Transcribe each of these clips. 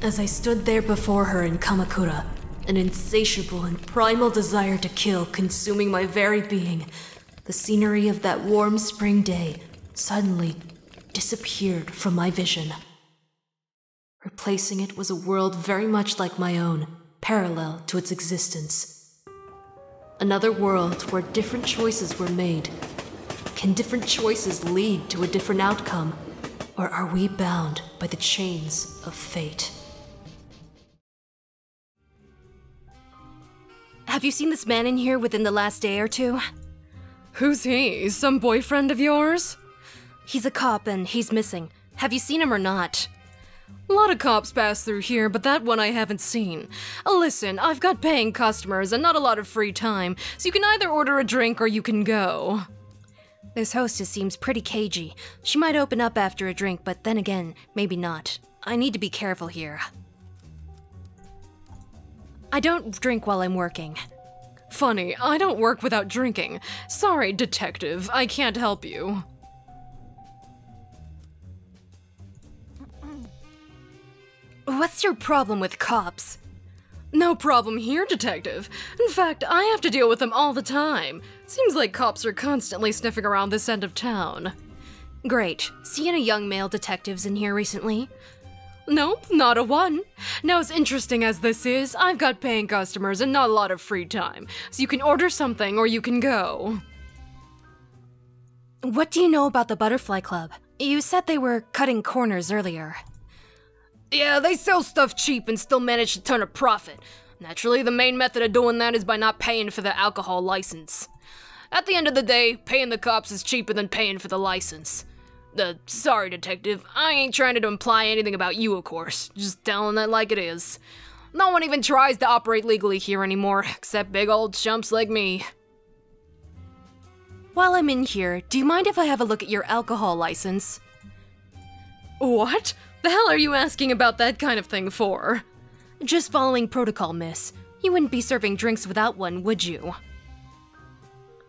As I stood there before her in Kamakura, an insatiable and primal desire to kill consuming my very being, the scenery of that warm spring day suddenly disappeared from my vision. Replacing it was a world very much like my own, parallel to its existence. Another world where different choices were made. Can different choices lead to a different outcome, or are we bound by the chains of fate? Have you seen this man in here within the last day or two? Who's he? Some boyfriend of yours? He's a cop and he's missing. Have you seen him or not? A lot of cops pass through here, but that one I haven't seen. Listen, I've got paying customers and not a lot of free time, so you can either order a drink or you can go. This hostess seems pretty cagey. She might open up after a drink, but then again, maybe not. I need to be careful here. I don't drink while I'm working. Funny, I don't work without drinking. Sorry, detective, I can't help you. What's your problem with cops? No problem here, detective. In fact, I have to deal with them all the time. Seems like cops are constantly sniffing around this end of town. Great. Seen any young male detectives in here recently? Nope, not a one. Now, as interesting as this is, I've got paying customers and not a lot of free time, so you can order something or you can go. What do you know about the Butterfly Club? You said they were cutting corners earlier. Yeah, they sell stuff cheap and still manage to turn a profit. Naturally, the main method of doing that is by not paying for the alcohol license. At the end of the day, paying the cops is cheaper than paying for the license. Sorry, detective, I ain't trying to imply anything about you, of course. Just telling it like it is. No one even tries to operate legally here anymore, except big old chumps like me. While I'm in here, do you mind if I have a look at your alcohol license? What? The hell are you asking about that kind of thing for? Just following protocol, miss. You wouldn't be serving drinks without one, would you?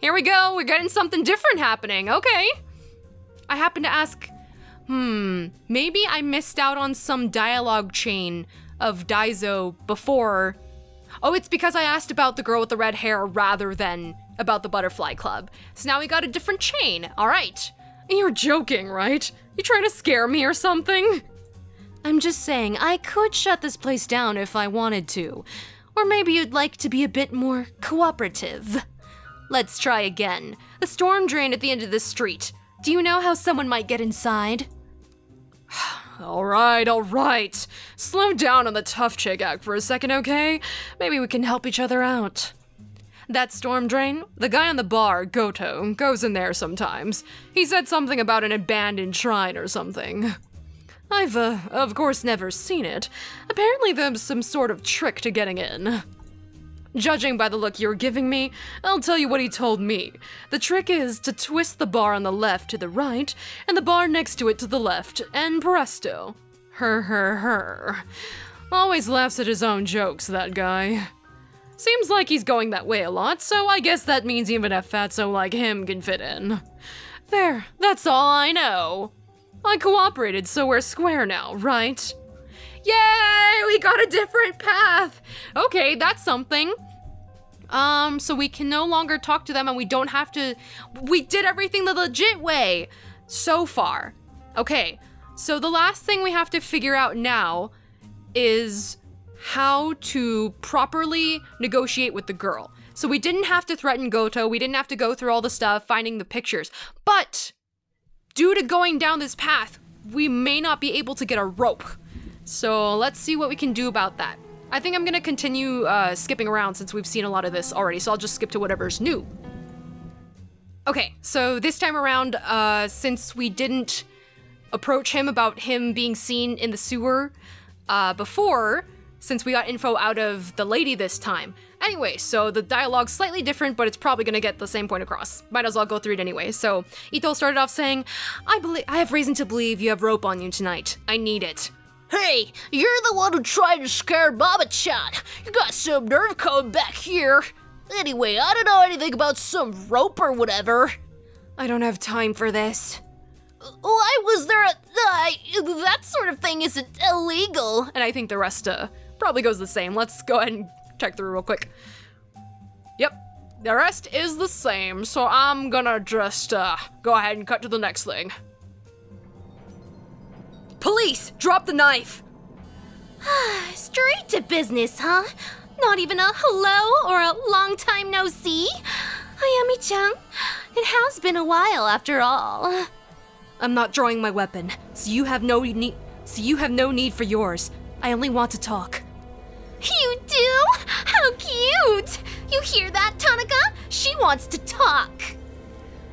Here we go, we're getting something different happening, okay. I happen to ask, maybe I missed out on some dialogue chain of Daizo before. Oh, it's because I asked about the girl with the red hair rather than about the Butterfly Club. So now we got a different chain, all right. You're joking, right? You trying to scare me or something? I'm just saying, I could shut this place down if I wanted to. Or maybe you'd like to be a bit more cooperative. Let's try again. The storm drain at the end of this street. Do you know how someone might get inside? Alright. Slow down on the tough chick act for a second, okay? Maybe we can help each other out. That storm drain, the guy on the bar, Goto, goes in there sometimes. He said something about an abandoned shrine or something. I've, of course never seen it. Apparently there's some sort of trick to getting in. Judging by the look you're giving me, I'll tell you what he told me. The trick is to twist the bar on the left to the right, and the bar next to it to the left, and presto. Her. Always laughs at his own jokes, that guy. Seems like he's going that way a lot, so I guess that means even a fatso like him can fit in. There, that's all I know. I cooperated, so we're square now, right? Yay! We got a different path! Okay, that's something. So we can no longer talk to them and we don't have to... We did everything the legit way so far. Okay, so the last thing we have to figure out now is how to properly negotiate with the girl. So we didn't have to threaten Goto, we didn't have to go through all the stuff, finding the pictures, but due to going down this path, we may not be able to get a rope. So let's see what we can do about that. I think I'm gonna continue skipping around since we've seen a lot of this already, so I'll just skip to whatever's new. Okay, so this time around, since we didn't approach him about him being seen in the sewer before, since we got info out of the lady this time. Anyway, so the dialogue's slightly different, but it's probably gonna get the same point across. Might as well go through it anyway. So Ito started off saying, I have reason to believe you have rope on you tonight. I need it. Hey, you're the one who tried to scare Mama-chan. You got some nerve coming back here. Anyway, I don't know anything about some rope or whatever. I don't have time for this. Why was there that sort of thing isn't illegal? And I think the rest probably goes the same. Let's go ahead and check through real quick. Yep, the rest is the same, so I'm gonna just go ahead and cut to the next thing. Police, drop the knife! Straight to business, huh? Not even a hello or a long time no see? Ayami-chan, it has been a while after all. I'm not drawing my weapon, so you have no need for yours. I only want to talk. You do? How cute! You hear that, Tanaka? She wants to talk.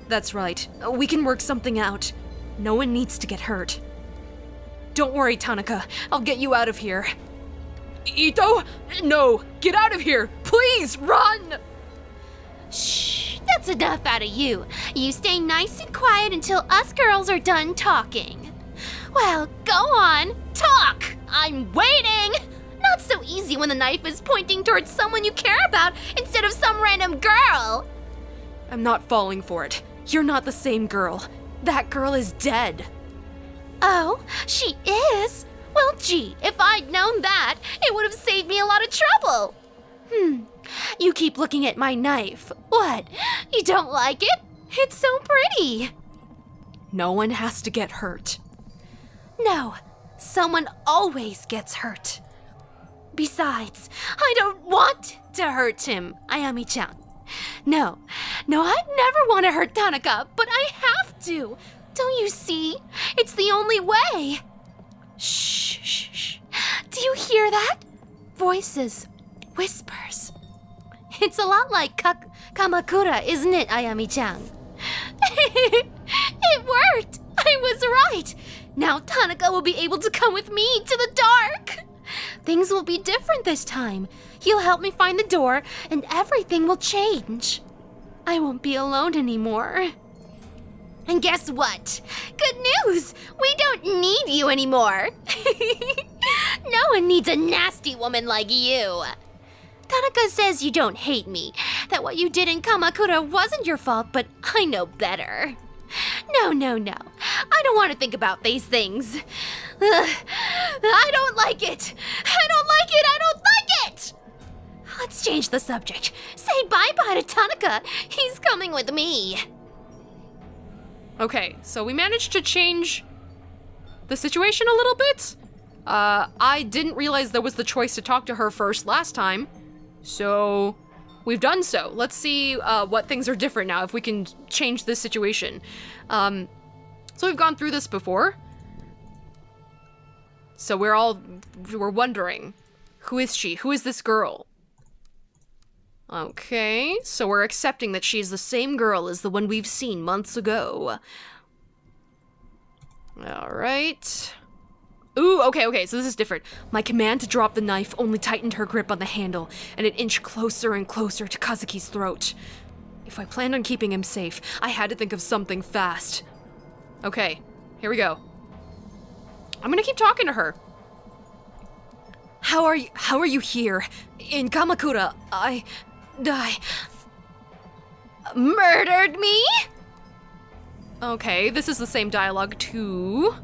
That's right. We can work something out. No one needs to get hurt. Don't worry, Tanaka. I'll get you out of here. Ito? No! Get out of here! Please, run! Shh, that's enough out of you. You stay nice and quiet until us girls are done talking. Well, go on, talk! I'm waiting! Not so easy when the knife is pointing towards someone you care about instead of some random girl. I'm not falling for it. You're not the same girl. That girl is dead. Oh, she is? Well, gee, if I'd known that, it would have saved me a lot of trouble. You keep looking at my knife. What? You don't like it? It's so pretty. No one has to get hurt. No, someone always gets hurt. Besides, I don't want to hurt him, Ayami-chan. No, I'd never want to hurt Tanaka, but I have to. Don't you see? It's the only way. Shh. Do you hear that? Voices, whispers. It's a lot like Kamakura, isn't it, Ayami-chan? It worked. I was right. Now Tanaka will be able to come with me to the dark. Things will be different this time. He'll help me find the door, and everything will change. I won't be alone anymore. And guess what? Good news! We don't need you anymore. No one needs a nasty woman like you. Tanaka says you don't hate me, that what you did in Kamakura wasn't your fault, but I know better. No. I don't want to think about these things. I don't like it. I don't like it. Let's change the subject. Say bye-bye to Tanaka. He's coming with me. Okay, so we managed to change the situation a little bit. I didn't realize there was the choice to talk to her first last time, so we've done so. Let's see what things are different now, if we can change this situation. So we've gone through this before. So we're wondering, who is she? Who is this girl? Okay, so we're accepting that she's the same girl as the one we've seen months ago. Alright. Ooh, okay, so this is different. My command to drop the knife only tightened her grip on the handle, and it inched closer and closer to Kazuki's throat. If I planned on keeping him safe, I had to think of something fast. Okay, here we go. I'm gonna keep talking to her. How are you here? In Kamakura, I Murdered me? Okay, this is the same dialogue too.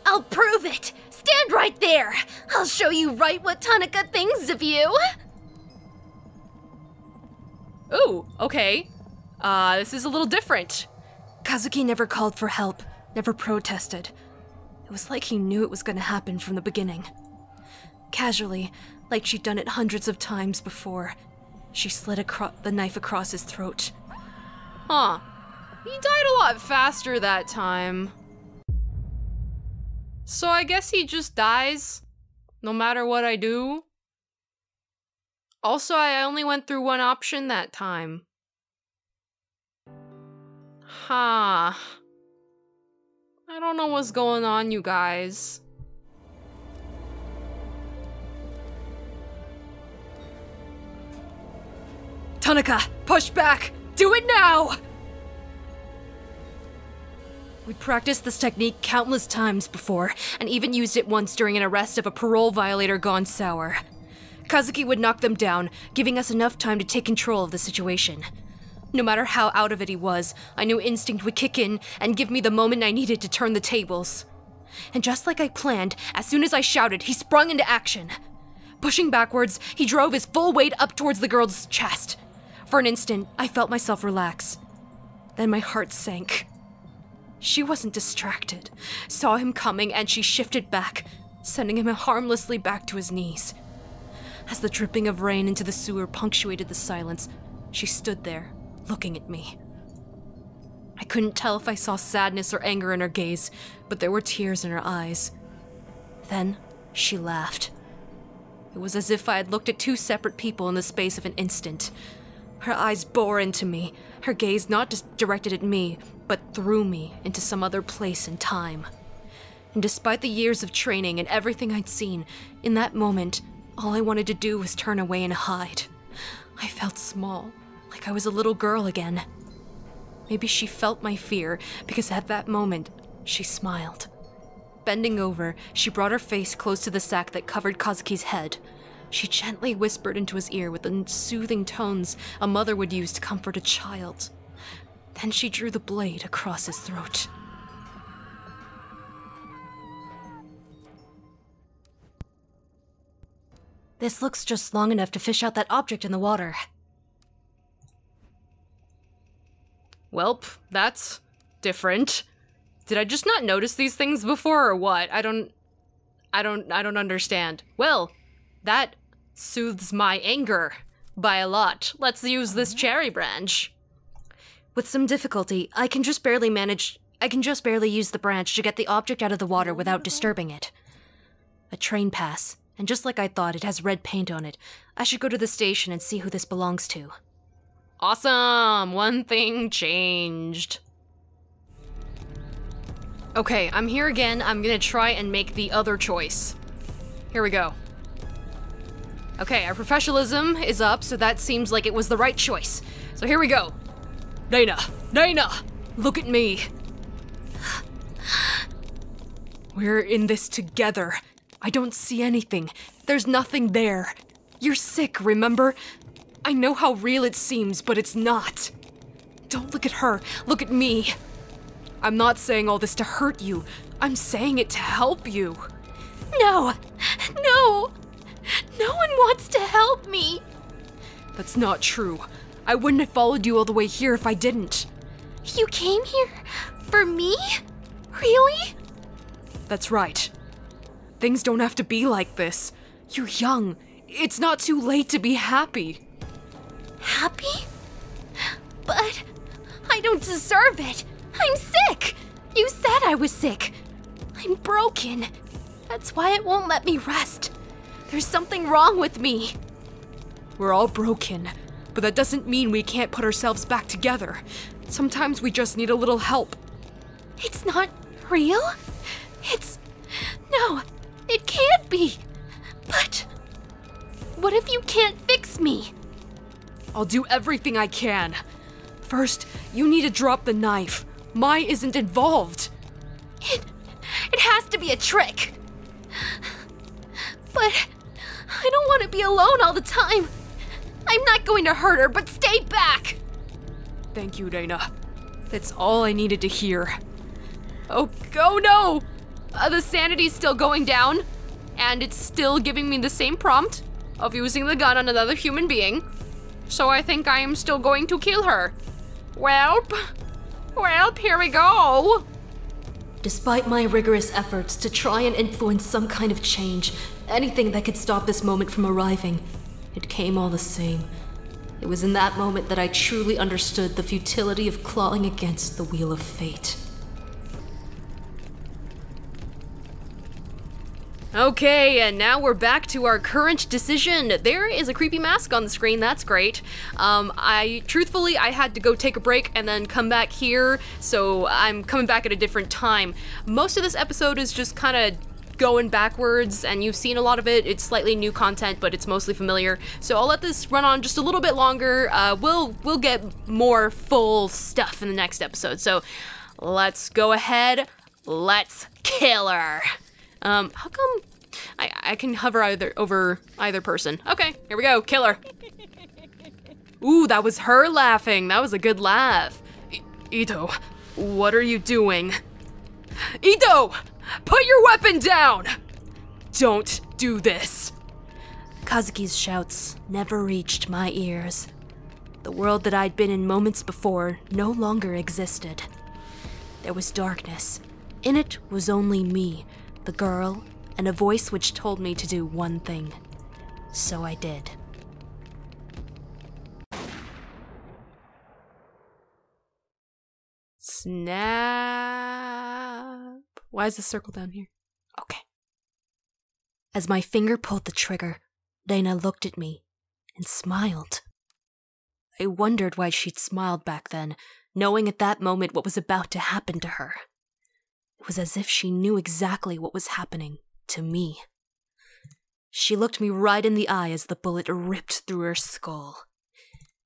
I'll prove it. Stand right there. I'll show you right what Tanaka thinks of you. Ooh, okay. This is a little different. Kazuki never called for help, never protested. It was like he knew it was gonna happen from the beginning. Casually, like she'd done it hundreds of times before, she slid the knife across his throat. Huh. He died a lot faster that time. So I guess he just dies, no matter what I do. Also, I only went through one option that time. Huh. I don't know what's going on, you guys. Tanaka, push back! Do it now! We practiced this technique countless times before, and even used it once during an arrest of a parole violator gone sour. Kazuki would knock them down, giving us enough time to take control of the situation. No matter how out of it he was, I knew instinct would kick in and give me the moment I needed to turn the tables. And just like I planned, as soon as I shouted, he sprung into action. Pushing backwards, he drove his full weight up towards the girl's chest. For an instant, I felt myself relax. Then my heart sank. She wasn't distracted, saw him coming, and she shifted back, sending him harmlessly back to his knees. As the dripping of rain into the sewer punctuated the silence, she stood there, looking at me. I couldn't tell if I saw sadness or anger in her gaze, but there were tears in her eyes. Then, she laughed. It was as if I had looked at two separate people in the space of an instant. Her eyes bore into me, her gaze not just directed at me, but through me into some other place and time. And despite the years of training and everything I'd seen, in that moment, all I wanted to do was turn away and hide. I felt small, like I was a little girl again. Maybe she felt my fear, because at that moment, she smiled. Bending over, she brought her face close to the sack that covered Kazuki's head. She gently whispered into his ear with the soothing tones a mother would use to comfort a child. Then she drew the blade across his throat. This looks just long enough to fish out that object in the water. Welp, that's different. Did I just not notice these things before or what? I don't understand. Well, that soothes my anger by a lot. Let's use this cherry branch. With some difficulty, I can just barely use the branch to get the object out of the water without disturbing it. A train pass, and just like I thought, it has red paint on it. I should go to the station and see who this belongs to. Awesome! One thing changed. Okay, I'm here again. I'm gonna try and make the other choice. Here we go. Okay, our professionalism is up, so that seems like it was the right choice. So here we go. Dana! Look at me! We're in this together. I don't see anything. There's nothing there. You're sick, remember? I know how real it seems, but it's not. Don't look at her. Look at me. I'm not saying all this to hurt you. I'm saying it to help you. No! No one wants to help me! That's not true. I wouldn't have followed you all the way here if I didn't. You came here for me? Really? That's right. Things don't have to be like this. You're young. It's not too late to be happy. Happy? But I don't deserve it. I'm sick! You said I was sick. I'm broken. That's why it won't let me rest. There's something wrong with me. We're all broken, but that doesn't mean we can't put ourselves back together. Sometimes we just need a little help. It's not real? No, it can't be. But what if you can't fix me? I'll do everything I can. First, you need to drop the knife. Mai isn't involved. It has to be a trick. But I don't want to be alone all the time. I'm not going to hurt her, but stay back. Thank you, Dana. That's all I needed to hear. Oh no! The sanity's still going down, and it's still giving me the same prompt of using the gun on another human being. So I think I am still going to kill her. Welp, here we go. Despite my rigorous efforts to try and influence some kind of change, anything that could stop this moment from arriving, it came all the same. It was in that moment that I truly understood the futility of clawing against the wheel of fate. Okay, and now we're back to our current decision. There is a creepy mask on the screen, that's great. Truthfully, I had to go take a break and then come back here, so I'm coming back at a different time. Most of this episode is just kind of going backwards, and you've seen a lot of it. It's slightly new content, but it's mostly familiar. So I'll let this run on just a little bit longer. We'll get more full stuff in the next episode. So Let's go ahead. Let's kill her. How come I can hover over either person? Okay, here we go. Kill her. Ooh, that was her laughing. That was a good laugh. Ito, what are you doing? Ito, put your weapon down. Don't do this. Kazuki's shouts never reached my ears. The world that I'd been in moments before no longer existed. There was darkness. In it was only me, the girl, and a voice which told me to do one thing. So I did. Snap. Why is the circle down here? Okay. As my finger pulled the trigger, Dana looked at me and smiled. I wondered why she'd smiled back then, knowing at that moment what was about to happen to her. It was as if she knew exactly what was happening to me. She looked me right in the eye as the bullet ripped through her skull.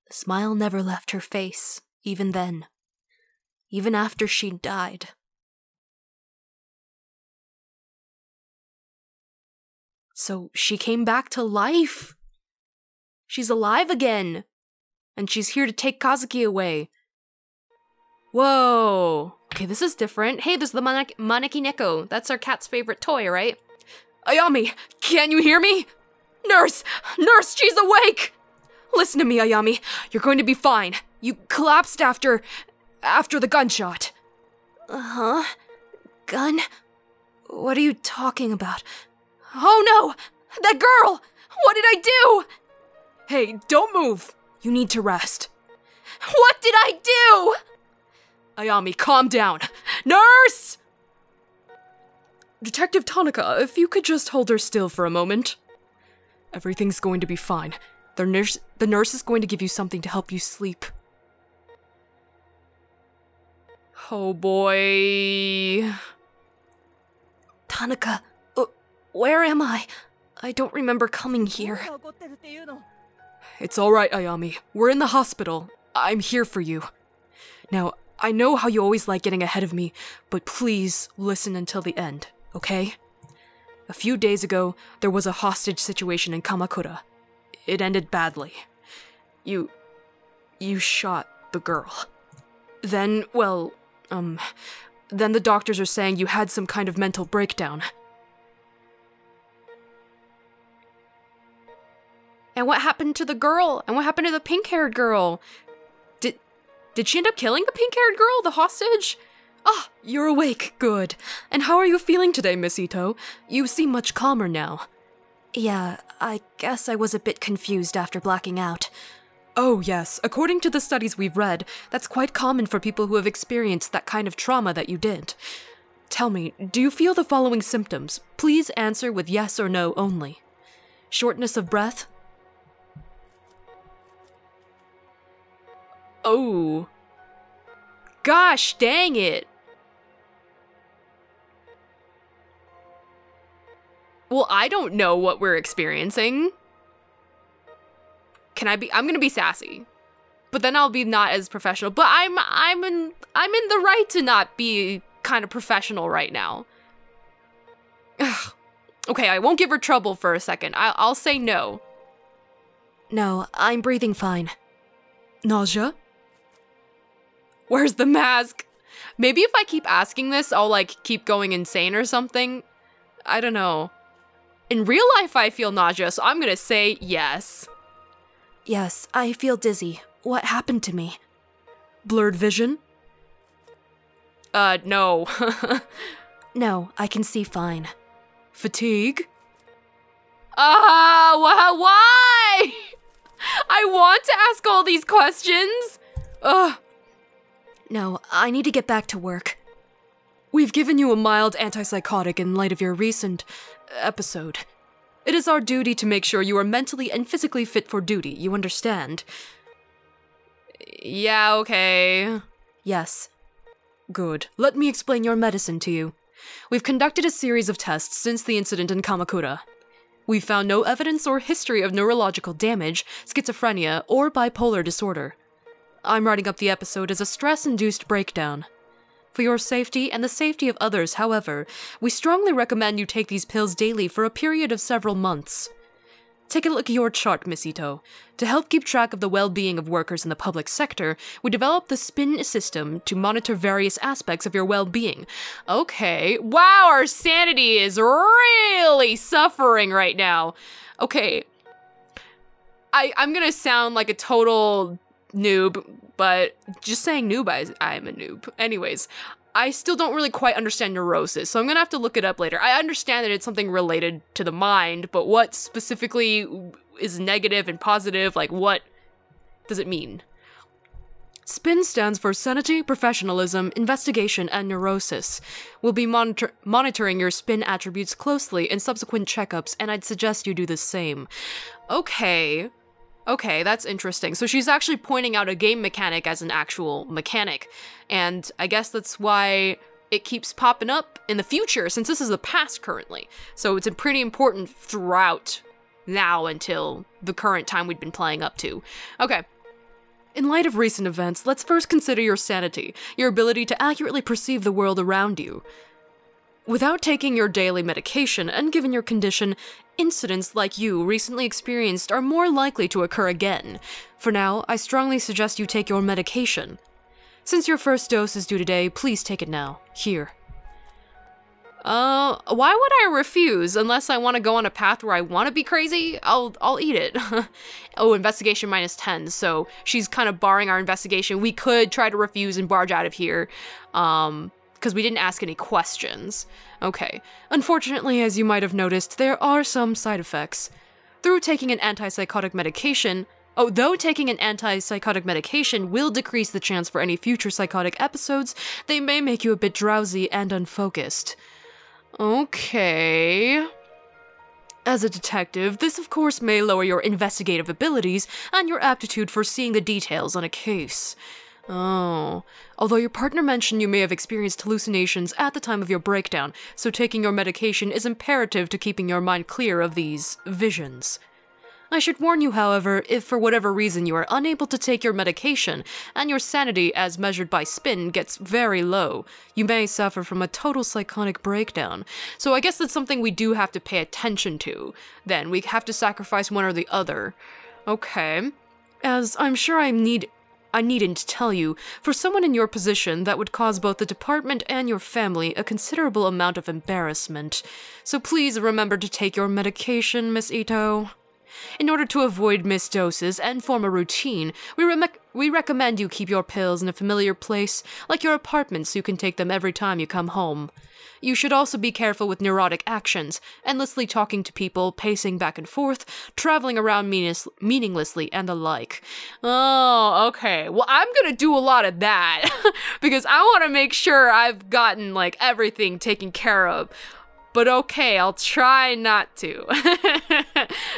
The smile never left her face, even then. Even after she died. So she came back to life. She's alive again. And she's here to take Kazuki away. Whoa. Okay, this is different. Hey, there's the Maneki Neko. That's our cat's favorite toy, right? Ayami, can you hear me? Nurse! Nurse, she's awake! Listen to me, Ayami. You're going to be fine. You collapsed after the gunshot. Uh-huh. Gun? What are you talking about? Oh no! That girl! What did I do? Hey, don't move. You need to rest. What did I do? Ayami, calm down. Nurse! Detective Tanaka, if you could just hold her still for a moment. Everything's going to be fine. The nurse is going to give you something to help you sleep. Oh boy. Tanaka, where am I? I don't remember coming here. It's alright, Ayami. We're in the hospital. I'm here for you. Now, I know how you always like getting ahead of me, but please listen until the end, okay? A few days ago, there was a hostage situation in Kamakura. It ended badly. You shot the girl. Then, well, then the doctors are saying you had some kind of mental breakdown. And what happened to the girl? And what happened to the pink-haired girl? Did she end up killing the pink-haired girl, the hostage? Ah, you're awake. Good. And how are you feeling today, Miss Ito? You seem much calmer now. Yeah, I guess I was a bit confused after blacking out. Oh, yes. According to the studies we've read, that's quite common for people who have experienced that kind of trauma that you did. Tell me, do you feel the following symptoms? Please answer with yes or no only. Shortness of breath? Oh. Gosh, dang it. Well, I don't know what we're experiencing. I'm gonna be sassy. But then I'll be not as professional. But I'm in the right to not be kind of professional right now. Ugh. Okay, I won't give her trouble for a second. I'll say no. No, I'm breathing fine. Nausea? Where's the mask? Maybe if I keep asking this, I'll keep going insane or something. I don't know. In real life, I feel nauseous, so I'm gonna say yes. Yes, I feel dizzy. What happened to me? Blurred vision? No. No, I can see fine. Fatigue? Why? I want to ask all these questions. Ugh. No, I need to get back to work. We've given you a mild antipsychotic in light of your recent episode. It is our duty to make sure you are mentally and physically fit for duty, you understand? Yeah, okay. Yes. Good. Let me explain your medicine to you. We've conducted a series of tests since the incident in Kamakura. We've found no evidence or history of neurological damage, schizophrenia, or bipolar disorder. I'm writing up the episode as a stress-induced breakdown. For your safety and the safety of others, however, we strongly recommend you take these pills daily for a period of several months. Take a look at your chart, Miss Ito. To help keep track of the well-being of workers in the public sector, we developed the SPIN system to monitor various aspects of your well-being. Okay, wow, our sanity is really suffering right now. Okay, I'm gonna sound like a total noob, but just saying noob, I'm a noob. Anyways, I still don't really quite understand neurosis, so I'm gonna have to look it up later. I understand that it's something related to the mind, but what specifically is negative and positive? Like, what does it mean? SPIN stands for Sanity, Professionalism, Investigation, and Neurosis. We'll be monitoring your SPIN attributes closely in subsequent checkups, and I'd suggest you do the same. Okay, that's interesting. So she's actually pointing out a game mechanic as an actual mechanic, and I guess that's why it keeps popping up in the future, since this is the past currently. So it's pretty important throughout now until the current time we've been playing up to. Okay. In light of recent events, let's first consider your sanity, your ability to accurately perceive the world around you. Without taking your daily medication, and given your condition, incidents like you recently experienced are more likely to occur again. For now, I strongly suggest you take your medication. Since your first dose is due today, please take it now. Here. Why would I refuse unless I want to go on a path where I want to be crazy? I'll eat it. Oh, investigation -10, so she's kind of barring our investigation. We could try to refuse and barge out of here, because we didn't ask any questions. Okay. Unfortunately, as you might have noticed, there are some side effects. Though taking an antipsychotic medication will decrease the chance for any future psychotic episodes, they may make you a bit drowsy and unfocused. Okay. As a detective, this of course may lower your investigative abilities and your aptitude for seeing the details on a case. Oh. Although your partner mentioned you may have experienced hallucinations at the time of your breakdown, so taking your medication is imperative to keeping your mind clear of these visions. I should warn you, however, if for whatever reason you are unable to take your medication, and your sanity as measured by SPIN gets very low, you may suffer from a total psychotic breakdown. So I guess that's something we do have to pay attention to. Then we have to sacrifice one or the other. Okay. As I'm sure I needn't to tell you, for someone in your position, that would cause both the department and your family a considerable amount of embarrassment. So please remember to take your medication, Miss Ito. In order to avoid missed doses and form a routine, we recommend you keep your pills in a familiar place, like your apartment, so you can take them every time you come home. You should also be careful with neurotic actions, endlessly talking to people, pacing back and forth, traveling around meaninglessly, and the like. Oh, okay. Well, I'm gonna do a lot of that, because I want to make sure I've gotten, like, everything taken care of. But okay, I'll try not to.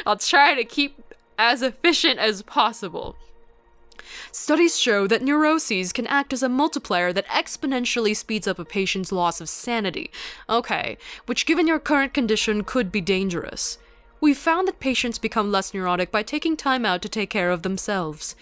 I'll try to keep as efficient as possible. Studies show that neuroses can act as a multiplier that exponentially speeds up a patient's loss of sanity. Okay, which given your current condition could be dangerous. We've found that patients become less neurotic by taking time out to take care of themselves.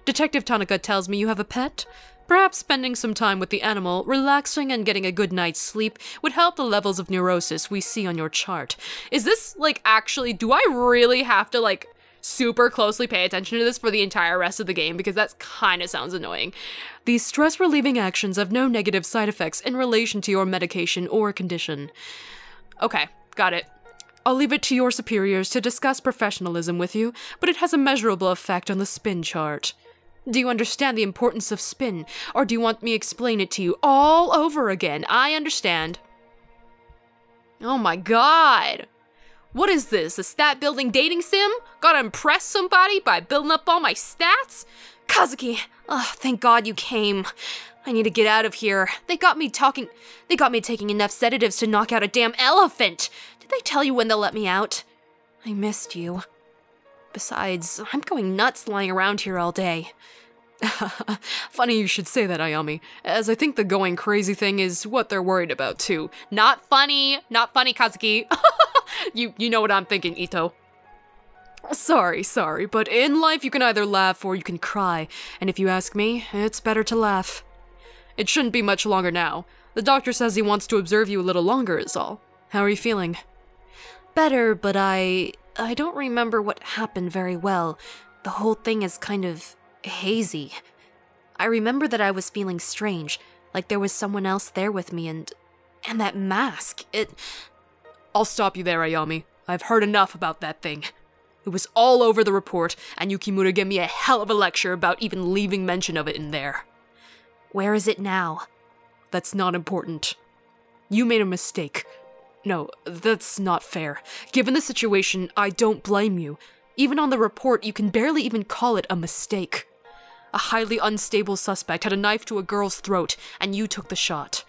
Detective Tanaka tells me you have a pet? Perhaps spending some time with the animal, relaxing and getting a good night's sleep would help the levels of neurosis we see on your chart. Is this, like, actually, do I really have to, like, super closely pay attention to this for the entire rest of the game? Because that kind of sounds annoying. These stress-relieving actions have no negative side effects in relation to your medication or condition. Okay, got it. I'll leave it to your superiors to discuss professionalism with you, but it has a measurable effect on the SPIN chart. Do you understand the importance of SPIN, or do you want me to explain it to you all over again? I understand. Oh my god! What is this, a stat-building dating sim? Gotta impress somebody by building up all my stats? Kazuki, thank god you came. I need to get out of here. They got me taking enough sedatives to knock out a damn elephant! Did they tell you when they'll let me out? I missed you. Besides, I'm going nuts lying around here all day. Funny you should say that, Ayami, as I think the going crazy thing is what they're worried about too. Not funny, Kazuki. You know what I'm thinking, Ito. Sorry, but in life you can either laugh or you can cry, and if you ask me, it's better to laugh. It shouldn't be much longer now. The doctor says he wants to observe you a little longer is all. How are you feeling? Better, but I don't remember what happened very well. The whole thing is kind of hazy. I remember that I was feeling strange, like there was someone else there with me, and that mask, I'll stop you there, Ayami. I've heard enough about that thing. It was all over the report, and Yukimura gave me a hell of a lecture about even leaving mention of it in there. Where is it now? That's not important. You made a mistake. No, that's not fair. Given the situation, I don't blame you. Even on the report, you can barely even call it a mistake. A highly unstable suspect had a knife to a girl's throat, and you took the shot.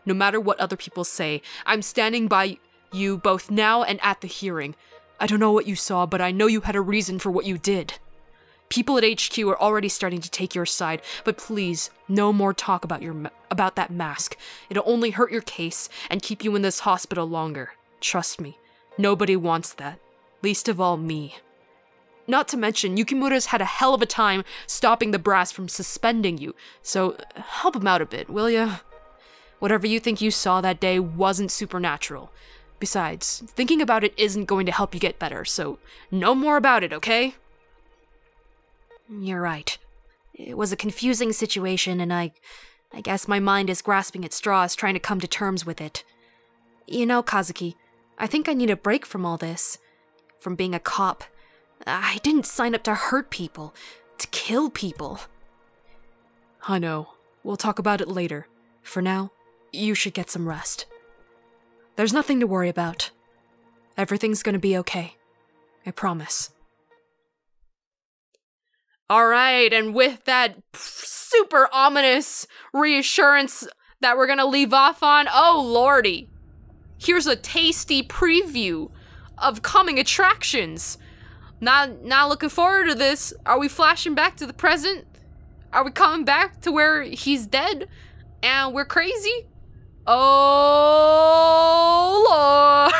No matter what other people say, I'm standing by you both now and at the hearing. I don't know what you saw, but I know you had a reason for what you did. People at HQ are already starting to take your side, but please, no more talk about that mask. It'll only hurt your case and keep you in this hospital longer. Trust me, nobody wants that. Least of all me. Not to mention, Yukimura's had a hell of a time stopping the brass from suspending you, so help him out a bit, will ya? Whatever you think you saw that day wasn't supernatural. Besides, thinking about it isn't going to help you get better, so no more about it, okay? You're right. It was a confusing situation, and I guess my mind is grasping at straws trying to come to terms with it. You know, Kazuki, I think I need a break from all this. From being a cop. I didn't sign up to hurt people, to kill people. I know. We'll talk about it later. For now, you should get some rest. There's nothing to worry about. Everything's gonna be okay. I promise. Alright, and with that super ominous reassurance that we're gonna leave off on, oh lordy! Here's a tasty preview of coming attractions. Not looking forward to this. Are we flashing back to the present? Are we coming back to where he's dead and we're crazy? Oh lord!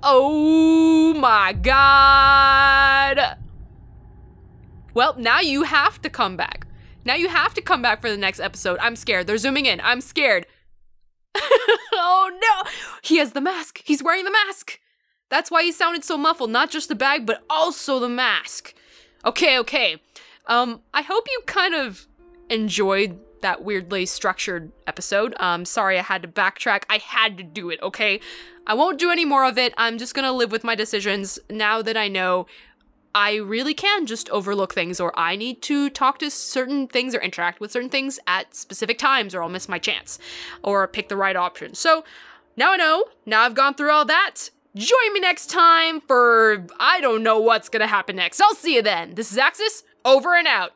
Oh my god! Well, now you have to come back. Now you have to come back for the next episode. I'm scared. They're zooming in. I'm scared. Oh no! He has the mask. He's wearing the mask. That's why he sounded so muffled. Not just the bag, but also the mask. Okay. I hope you kind of enjoyed that weirdly structured episode. Sorry I had to backtrack. I had to do it, okay? I won't do any more of it. I'm just gonna live with my decisions now that I know I really can just overlook things, or I need to talk to certain things or interact with certain things at specific times, or I'll miss my chance, or pick the right option. So now I know. Now I've gone through all that. Join me next time for I don't know what's gonna happen next. I'll see you then. This is Axis, over and out.